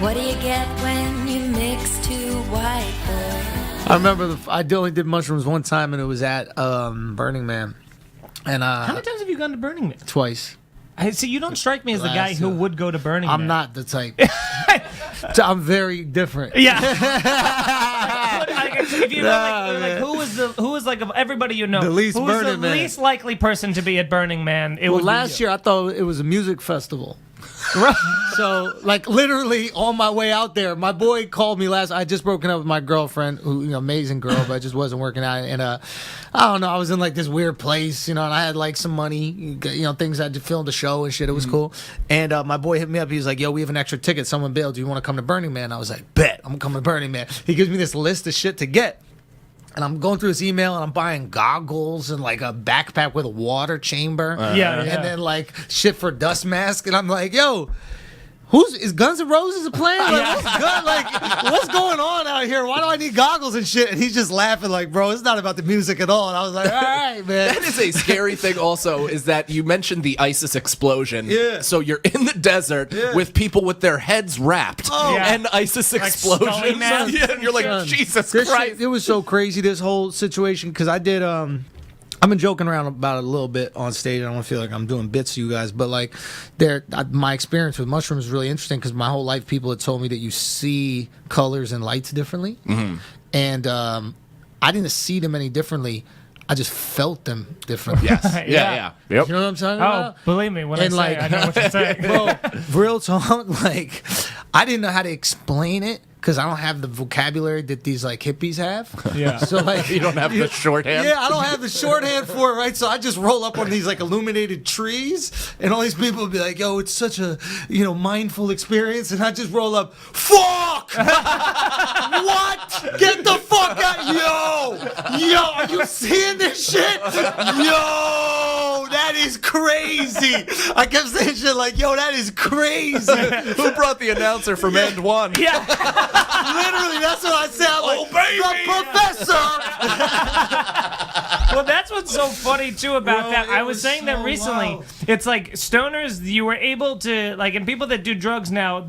What do you get when you mix two white boys? I remember I only did mushrooms one time, and it was at Burning Man. And How many times have you gone to Burning Man? Twice. See, you don't strike me as the guy who would go to Burning Man. I'm not the type. I'm very different. Yeah. If you know, who was like of everybody you know, The least who was the Burning Man. least likely person to be at Burning Man? It Well, was last year I thought it was a music festival. So, like, literally on my way out there, my boy called me I just broken up with my girlfriend, who, amazing girl, but it just wasn't working out. And I don't know, I was in like this weird place, and I had like some money, things I had to film the show and shit. It was cool. And my boy hit me up. He was like, "Yo, we have an extra ticket. Someone bailed. Do you want to come to Burning Man?" I was like, "Bet, I'm coming to Burning Man." He gives me this list of shit to get. And I'm going through this email, and I'm buying goggles and like a backpack with a water chamber. Yeah. And then like shit for dust mask. And I'm like, yo, is Guns N' Roses playing? What's going on out here? Why do I need goggles and shit? And he's just laughing like, bro, it's not about the music at all. And I was like, all right, man. That is a scary thing also, is that you mentioned the ISIS explosion. Yeah. So you're in the desert with people with their heads wrapped and ISIS Like explosions. Scully masks Yeah, and you're like, Son, Jesus this Christ. shit, it was so crazy, this whole situation, because I did I've been joking around about it a little bit on stage. I don't feel like I'm doing bits to you guys, but like, my experience with mushrooms is really interesting because my whole life people had told me that you see colors and lights differently, and I didn't see them any differently. I just felt them differently. Yes. Yeah. Yep. You know what I'm talking Oh, about? believe me, when And I say like- I know what you're saying. Bro, real talk, like, I didn't know how to explain it because I don't have the vocabulary that these like hippies have. Yeah. So like, You don't have the shorthand? Yeah, I don't have the shorthand for it, right? So I just roll up on these like illuminated trees, and all these people would be like, "Yo, it's such a mindful experience," and I just roll up, "Fuck! What? Get the fuck out! Yo, are you seeing this shit? Yo, that is crazy!" I kept saying shit like, "Yo, that is crazy." Who brought the announcer from End One? Yeah. Literally, that's what I sound like. The professor. Well, that's what's so funny too about Bro, that. it I was was saying that so recently. wild. It's like stoners. You were able to like, and people that do drugs now. I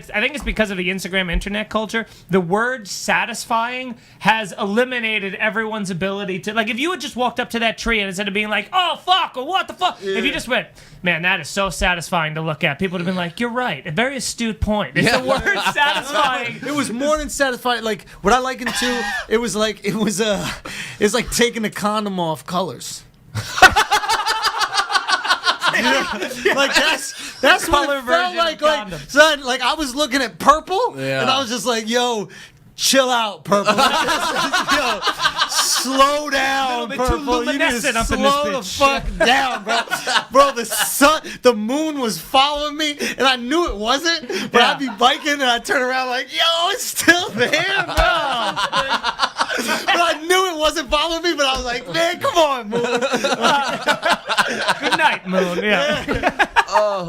think it's because of the Instagram internet culture. The word "satisfying" has eliminated everyone's ability to like. If you had just walked up to that tree and instead of being like, "Oh fuck," or "What the fuck," if you just went, "Man, that is so satisfying to look at," people would have been like, "You're right. A very astute point." It's the word "satisfying." It was more than satisfying. Like what I likened to, it's like taking the condom off colors. Like that's what Color it felt version like. of Like, condoms. son, like I was looking at purple, and I was just like, "Yo, chill out, purple. Yo, slow down, bit too purple. You need to luminescent up in slow the this fuck down, bro. Bro, the moon was following me, and I knew it wasn't. But Yeah. I'd be biking, and I'd turn around like, yo, it's still there, bro. But I knew it wasn't following me. But I was like, man, come on, moon. Good night, moon. Yeah.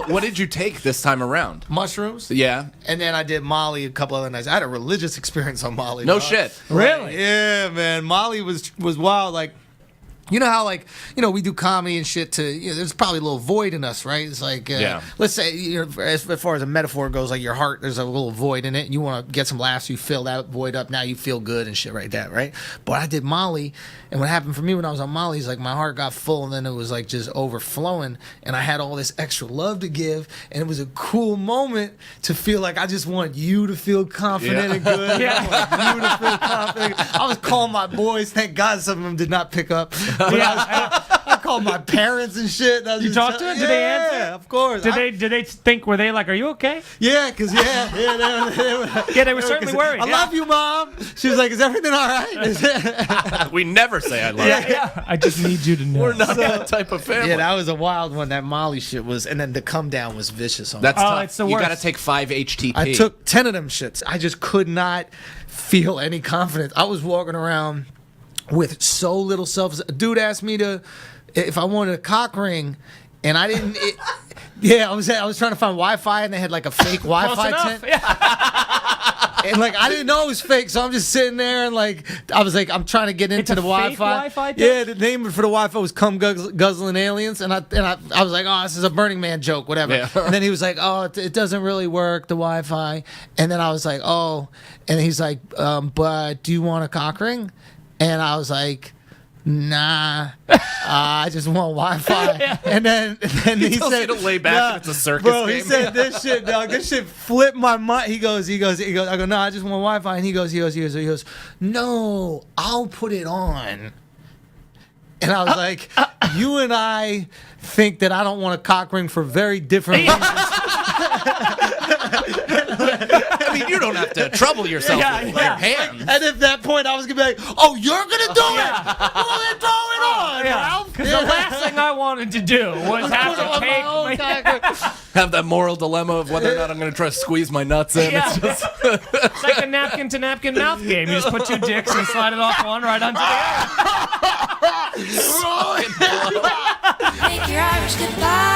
What did you take this time around? Mushrooms. Yeah. And then I did Molly a couple other nights. I had a religious experience on Molly. No dog. shit. Really? Yeah, man. Molly was wild. Like, you know how, like, we do comedy and shit there's probably a little void in us, right? It's like, let's say, as far as a metaphor goes, like your heart, there's a little void in it, and you want to get some laughs, you fill that void up, now you feel good and shit like that, right? But I did Molly, and what happened for me when I was on Molly is, like, my heart got full, and then it was, like, just overflowing, and I had all this extra love to give, and it was a cool moment to feel like I just want you to feel confident and good. Yeah. I want you to feel confident. I was calling my boys. Thank God some of them did not pick up. But I called my parents and shit. And I was You just talked to them? Did they answer? Yeah, of course. Did they think? Were they like, "Are you okay?" Yeah, because they were, Yeah, they were certainly worried. I love you, Mom. She was like, "Is everything all right?" We never say I love you. Yeah. I just need you to know. We're not that type of family. Yeah, that was a wild one. That Molly shit was, and then the come down was vicious on That's Oh, tough. it's the You worst. got to take 5 HTP. I took 10 of them shits. I just could not feel any confidence. I was walking around with so little self. A dude asked me if I wanted a cock ring, and I didn't. I was trying to find Wi-Fi, and they had like a fake Wi-Fi Close tent. enough. Yeah. And like I didn't know it was fake, so I'm just sitting there and like I was like I'm trying to get into the fake Wi-Fi. Wi-Fi touch? Yeah, the name for the Wi-Fi was "Come Guzzling Aliens," and I was like, oh, this is a Burning Man joke, whatever. Yeah. And then he was like, oh, it doesn't really work, the Wi-Fi. And then I was like, oh, and he's like, but do you want a cock ring? And I was like, nah, I just want Wi-Fi. And then he tells said, you to lay back nah, and it's a circus bro, he game. said this shit, dog. This shit flipped my mind. He goes. I go, no, I just want Wi-Fi. And he goes, no, I'll put it on. And I was like, you and I think that I don't want a cock ring for very different reasons. I mean, you don't have to trouble yourself with your hands. And at that point, I was gonna be like, "Oh, you're gonna do it? Well, then throw it on, Ralph." Because the last thing I wanted to do was have Put it to on take my own my... cock ring. Have that moral dilemma of whether or not I'm going to try to squeeze my nuts in. Yeah. It's just It's like a napkin to napkin mouth game. You just put two dicks and slide it off one right onto the other. Make your Irish goodbye.